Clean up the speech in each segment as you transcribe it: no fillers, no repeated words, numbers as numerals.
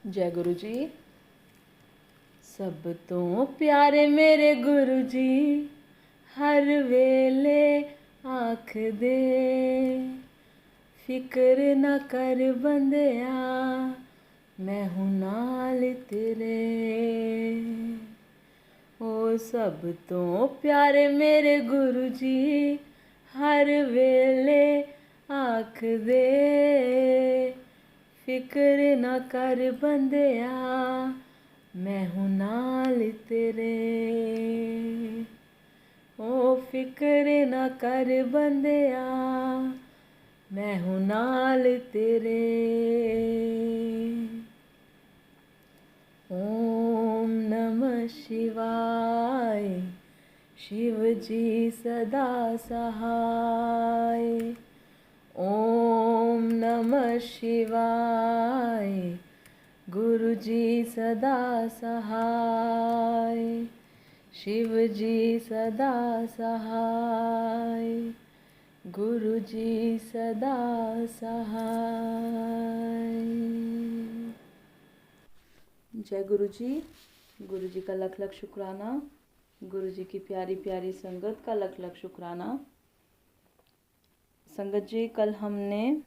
जय गुरु जी। सब तो प्यारे मेरे गुरु जी, हर वेले आख दे, फिक्र न कर बंदिया, मैं हूँ नाल तेरे। ओ सब तो प्यारे मेरे गुरु जी, हर वेले आख दे, फिक्र न कर बंदिया, मैं हूँ नाल तेरे। ओ फिक्र न कर बंदिया, मैं हूँ नाल तेरे। ओम नमः शिवाय, शिव जी सदा सहाय। ओम नमः शिवाय, गुरु जी सदा सहाय। शिव जी सदा सहाय, गुरु जी सदा सहाय। जय गुरु जी। गुरु जी का लख लख शुक्राना। गुरु जी की प्यारी प्यारी संगत का लख लख शुक्राना। संगत जी, कल हमने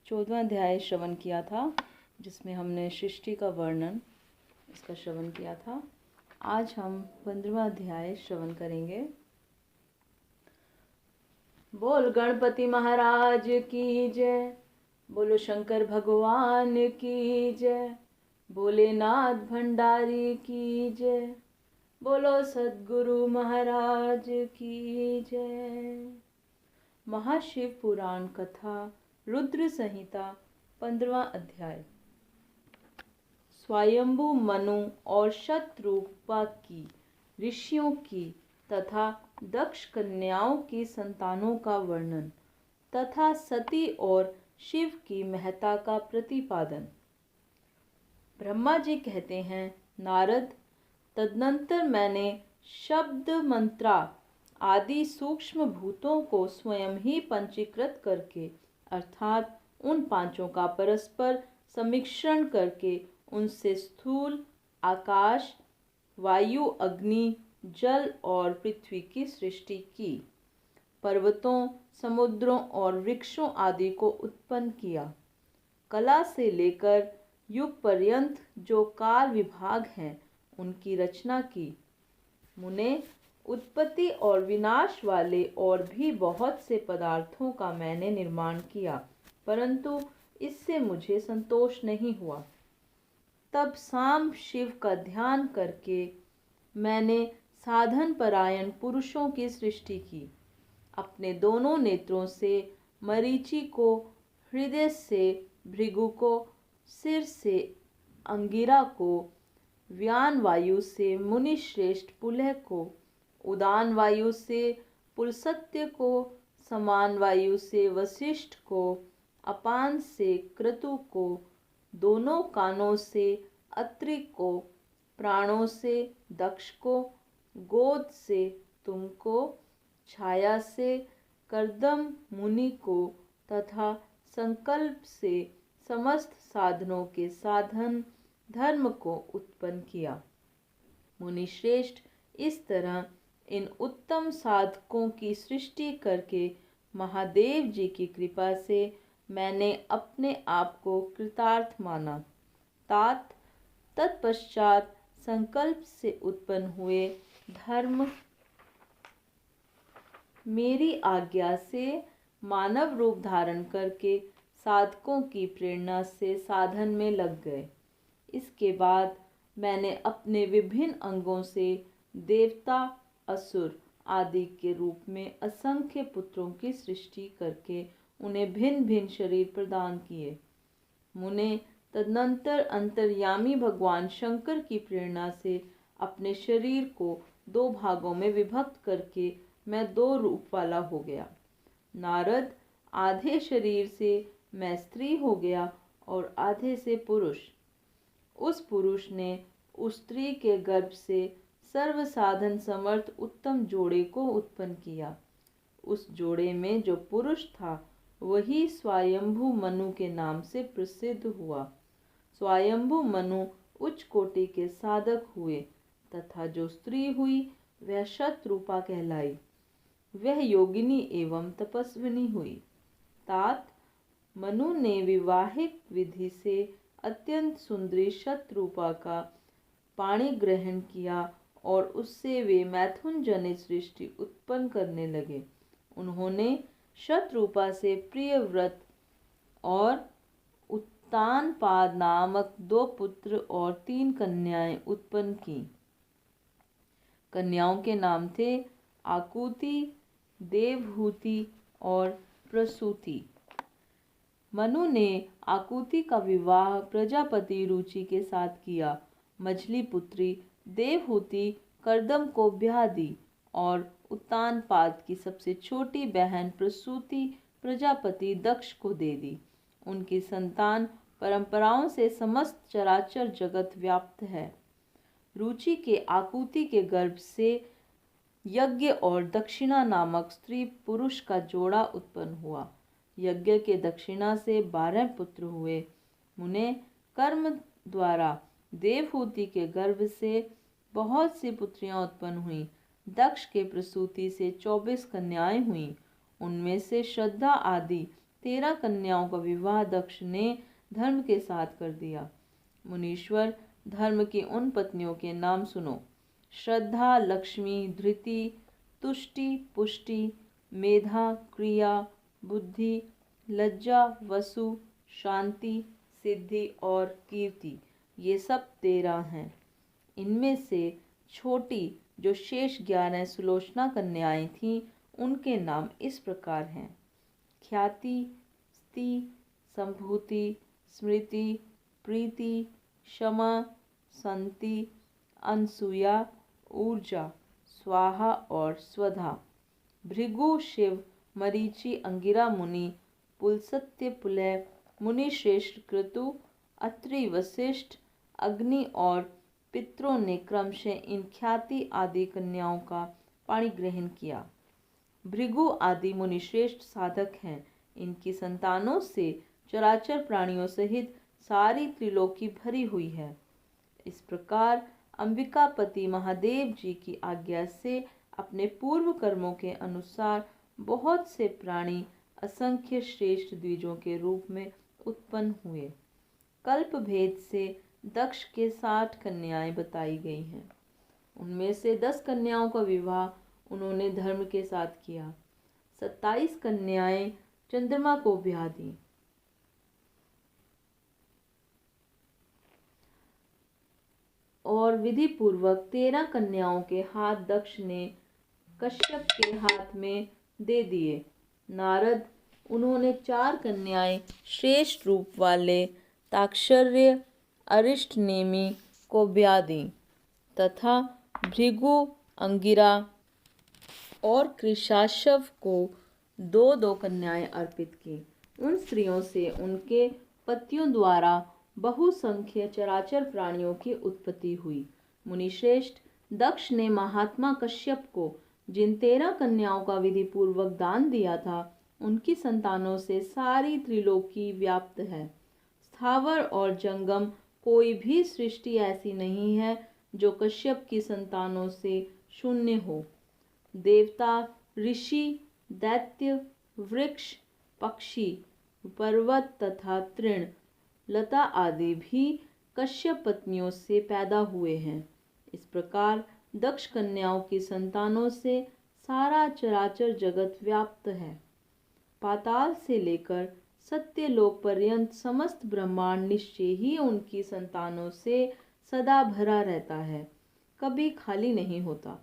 14वां अध्याय श्रवण किया था, जिसमें हमने सृष्टि का वर्णन इसका श्रवण किया था। आज हम 15वां अध्याय श्रवण करेंगे। बोल गणपति महाराज की जय, बोलो शंकर भगवान की जय, भोलेनाथ भंडारी की जय, बोलो सद्गुरु महाराज की जय। महाशिव पुराण कथा रुद्र संहिता 15वां अध्याय। स्वयंभू मनु और शतरूपा की, ऋषियों की तथा दक्ष कन्याओं की संतानों का वर्णन तथा सती और शिव की महत्ता का प्रतिपादन। ब्रह्मा जी कहते हैं, नारद, तदनंतर मैंने शब्द मंत्रा आदि सूक्ष्म भूतों को स्वयं ही पंचीकृत करके, अर्थात उन पांचों का परस्पर समीक्षण करके उनसे स्थूल आकाश, वायु, अग्नि, जल और पृथ्वी की सृष्टि की। पर्वतों, समुद्रों और वृक्षों आदि को उत्पन्न किया। कला से लेकर युग पर्यंत जो काल विभाग हैं, उनकी रचना की। मुने, उत्पत्ति और विनाश वाले और भी बहुत से पदार्थों का मैंने निर्माण किया, परंतु इससे मुझे संतोष नहीं हुआ। तब सांब शिव का ध्यान करके मैंने साधन परायण पुरुषों की सृष्टि की। अपने दोनों नेत्रों से मरीचि को, हृदय से भृगु को, सिर से अंगिरा को, व्यान वायु से मुनि श्रेष्ठ पुलह को, उदान वायु से पुलसत्य को, समान वायु से वशिष्ठ को, अपान से क्रतु को, दोनों कानों से अत्रि को, प्राणों से दक्ष को, गोद से तुमको, छाया से कर्दम मुनि को तथा संकल्प से समस्त साधनों के साधन धर्म को उत्पन्न किया। मुनि श्रेष्ठ, इस तरह इन उत्तम साधकों की सृष्टि करके महादेव जी की कृपा से मैंने अपने आप को कृतार्थ माना। तात तत्पश्चात संकल्प से उत्पन्न हुए धर्म मेरी आज्ञा से मानव रूप धारण करके साधकों की प्रेरणा से साधन में लग गए। इसके बाद मैंने अपने विभिन्न अंगों से देवता, असुर आदि के रूप में असंख्य पुत्रों की सृष्टि करके उन्हें भिन्न भिन्न शरीर प्रदान किए। मुने, तदनंतर अंतर्यामी भगवान शंकर की प्रेरणा से अपने शरीर को 2 भागों में विभक्त करके मैं 2 रूप वाला हो गया। नारद, आधे शरीर से मैं स्त्री हो गया और आधे से पुरुष। उस पुरुष ने उस स्त्री के गर्भ से सर्व साधन समर्थ उत्तम जोड़े को उत्पन्न किया। उस जोड़े में जो पुरुष था, वही स्वयंभू मनु के नाम से प्रसिद्ध हुआ। स्वयंभू मनु उच्च कोटि के साधक हुए तथा जो स्त्री हुई वह शतरूपा कहलाई। वह योगिनी एवं तपस्विनी हुई। तात मनु ने विवाहिक विधि से अत्यंत सुंदरी शतरूपा का पाणी ग्रहण किया और उससे वे मैथुन जनित सृष्टि उत्पन्न करने लगे। उन्होंने शतरूपा से प्रियव्रत और उत्तानपाद नामक 2 पुत्र और 3 कन्याएं उत्पन्न की। कन्याओं के नाम थे आकुति, देवहूति और प्रसूति। मनु ने आकुति का विवाह प्रजापति रुचि के साथ किया। मझली पुत्री देवहूति कर्दम को ब्याह दी और उत्तानपाद की सबसे छोटी बहन प्रसूति प्रजापति दक्ष को दे दी। उनकी संतान परंपराओं से समस्त चराचर जगत व्याप्त है। रुचि के आकुति के गर्भ से यज्ञ और दक्षिणा नामक स्त्री पुरुष का जोड़ा उत्पन्न हुआ। यज्ञ के दक्षिणा से 12 पुत्र हुए। मुने कर्म द्वारा देवहूति के गर्भ से बहुत सी पुत्रियां उत्पन्न हुईं। दक्ष के प्रसूति से 24 कन्याएं हुईं। उनमें से श्रद्धा आदि 13 कन्याओं का विवाह दक्ष ने धर्म के साथ कर दिया। मुनीश्वर, धर्म की उन पत्नियों के नाम सुनो। श्रद्धा, लक्ष्मी, धृति, तुष्टि, पुष्टि, मेधा, क्रिया, बुद्धि, लज्जा, वसु, शांति, सिद्धि और कीर्ति, ये सब 13 हैं। इनमें से छोटी जो शेष 11 सुलोचना कन्याएं थीं, उनके नाम इस प्रकार हैं: ख्याति, स्ति, संभूति, स्मृति, प्रीति, क्षमा, संति, अनसूया, ऊर्जा, स्वाहा और स्वधा। भृगु, शिव, मरीचि, अंगिरा मुनि, पुलस्त्य, पुलह मुनि श्रेष्ठ, क्रतु, अत्रि, वशिष्ठ, अग्नि और पितरों ने क्रमशः इन ख्याति आदि कन्याओं का पाणी ग्रहण किया। भृगु आदि मुनिश्रेष्ठ साधक हैं। इनकी संतानों से चराचर प्राणियों सहित सारी त्रिलोकी भरी हुई है। इस प्रकार अंबिकापति महादेव जी की आज्ञा से अपने पूर्व कर्मों के अनुसार बहुत से प्राणी असंख्य श्रेष्ठ द्विजों के रूप में उत्पन्न हुए। कल्प भेद से दक्ष के 60 कन्याएं बताई गई हैं। उनमें से 10 कन्याओं का विवाह उन्होंने धर्म के साथ किया। 27 कन्याएं चंद्रमा को ब्याह दी। और विधि पूर्वक 13 कन्याओं के हाथ दक्ष ने कश्यप के हाथ में दे दिए। नारद, उन्होंने 4 कन्याएं श्रेष्ठ रूप वाले ताक्षर्य अरिष्टनेमि को ब्याह दी तथा भृगु, अंगिरा और कृशाशव को 2-2 कन्याएं अर्पित की। उन स्त्रियों से उनके पतियों द्वारा बहुसंख्य चराचर प्राणियों की उत्पत्ति हुई। मुनिश्रेष्ठ, दक्ष ने महात्मा कश्यप को जिन 13 कन्याओं का विधि पूर्वक दान दिया था, उनकी संतानों से सारी त्रिलोकी व्याप्त है। स्थावर और जंगम कोई भी सृष्टि ऐसी नहीं है जो कश्यप की संतानों से शून्य हो। देवता, ऋषि, दैत्य, वृक्ष, पक्षी, पर्वत तथा तृण, लता आदि भी कश्यप पत्नियों से पैदा हुए हैं। इस प्रकार दक्ष कन्याओं की संतानों से सारा चराचर जगत व्याप्त है। पाताल से लेकर सत्यलोक पर्यंत समस्त ब्रह्मांड निश्चय ही उनकी संतानों से सदा भरा रहता है, कभी खाली नहीं होता।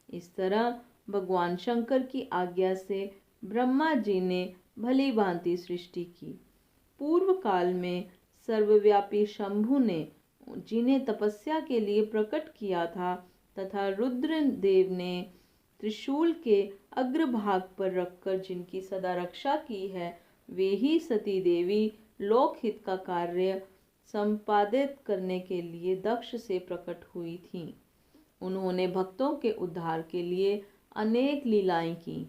इस तरह भगवान शंकर की आज्ञा से ब्रह्मा जी ने भली भांति सृष्टि की। पूर्व काल में सर्वव्यापी शंभु ने जिन्हें तपस्या के लिए प्रकट किया था तथा रुद्र देव ने त्रिशूल के अग्रभाग पर रखकर जिनकी सदा रक्षा की है, वे ही सती देवी लोकहित का कार्य संपादित करने के लिए दक्ष से प्रकट हुई थीं। उन्होंने भक्तों के उद्धार के लिए अनेक लीलाएं की।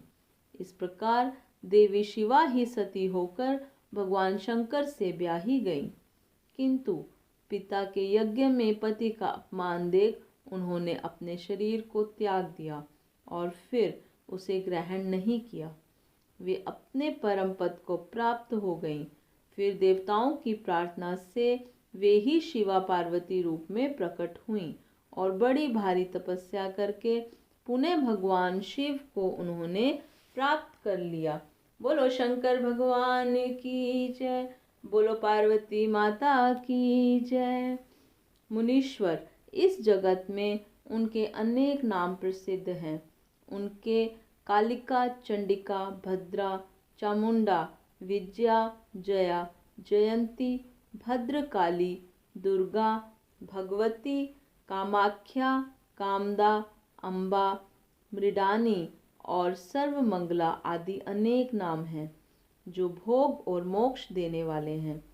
इस प्रकार देवी शिवा ही सती होकर भगवान शंकर से ब्याही गई। किंतु पिता के यज्ञ में पति का अपमान देख उन्होंने अपने शरीर को त्याग दिया और फिर उसे ग्रहण नहीं किया। वे अपने परम पद को प्राप्त हो गईं। फिर देवताओं की प्रार्थना से वे ही शिवा पार्वती रूप में प्रकट हुईं और बड़ी भारी तपस्या करके पुनः भगवान शिव को उन्होंने प्राप्त कर लिया। बोलो शंकर भगवान की जय, बोलो पार्वती माता की जय। मुनीश्वर, इस जगत में उनके अनेक नाम प्रसिद्ध हैं। उनके कालिका, चंडिका, भद्रा, चामुंडा, विजया, जया, जयंती, भद्रकाली, दुर्गा, भगवती, कामाख्या, कामदा, अम्बा, मृडानी और सर्वमंगला आदि अनेक नाम हैं जो भोग और मोक्ष देने वाले हैं।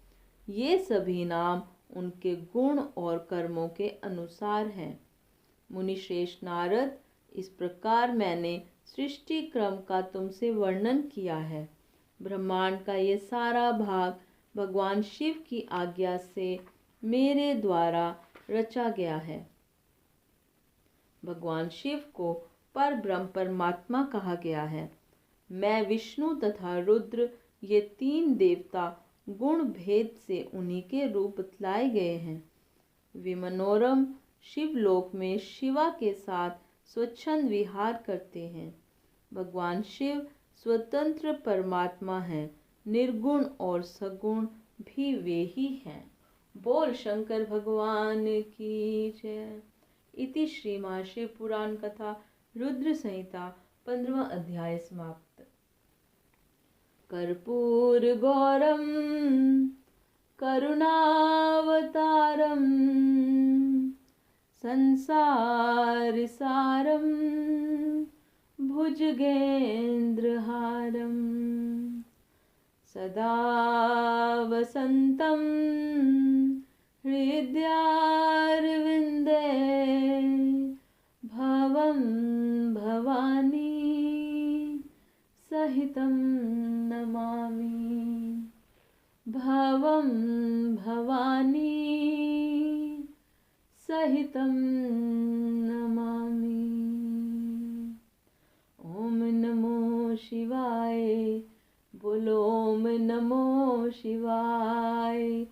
ये सभी नाम उनके गुण और कर्मों के अनुसार हैं। मुनिश्रेष्ठ नारद, इस प्रकार मैंने सृष्टि क्रम का तुमसे वर्णन किया है। ब्रह्मांड का ये सारा भाग भगवान शिव की आज्ञा से मेरे द्वारा रचा गया है। भगवान शिव को पर ब्रह्म परमात्मा कहा गया है। मैं, विष्णु तथा रुद्र, ये तीन देवता गुण भेद से उन्हीं के रूप बतलाए गए हैं। वे मनोरम शिवलोक में शिवा के साथ स्वच्छंद विहार करते हैं। भगवान शिव स्वतंत्र परमात्मा हैं, निर्गुण और सगुण भी वे ही हैं। बोल शंकर भगवान की जय। इति श्री महाशिव पुराण कथा रुद्र संहिता 15वां अध्याय समाप्त। कर्पूर गौरम करुणावतारम संसार सारम भुजगेन्द्रहारम सदा वसन्तं हृदयारविन्दे भवं भवानी सहितं नमामि। भवं भवानी सहितं नमामि। ओम नमो शिवाय। बोलो ओम नमो शिवाय।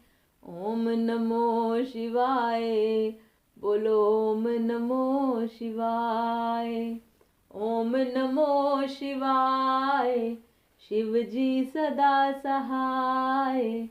ओम नमो शिवाय। बोलो ओम नमो शिवाय। ओम नमो शिवाय। शिव जी सदा सहाय।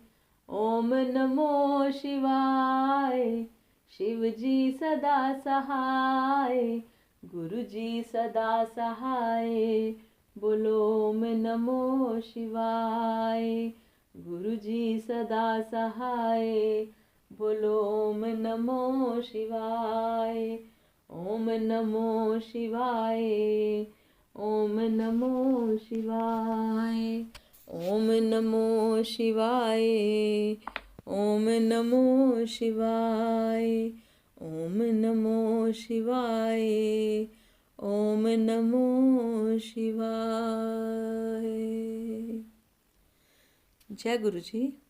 ओम नमो शिवाय। शिव जी सदा सहाय। गुरु जी सदा सहाय। बोलो ओम नमो शिवाय। गुरु जी सदा सहाय। बोलो ओम नमो शिवाय। ओम नमो शिवाय। ओम नमो शिवाय। ओम नमो शिवाय। ओम नमो शिवाय। ओम नमो शिवाय। ओम नमो शिवाय। जय गुरु जी।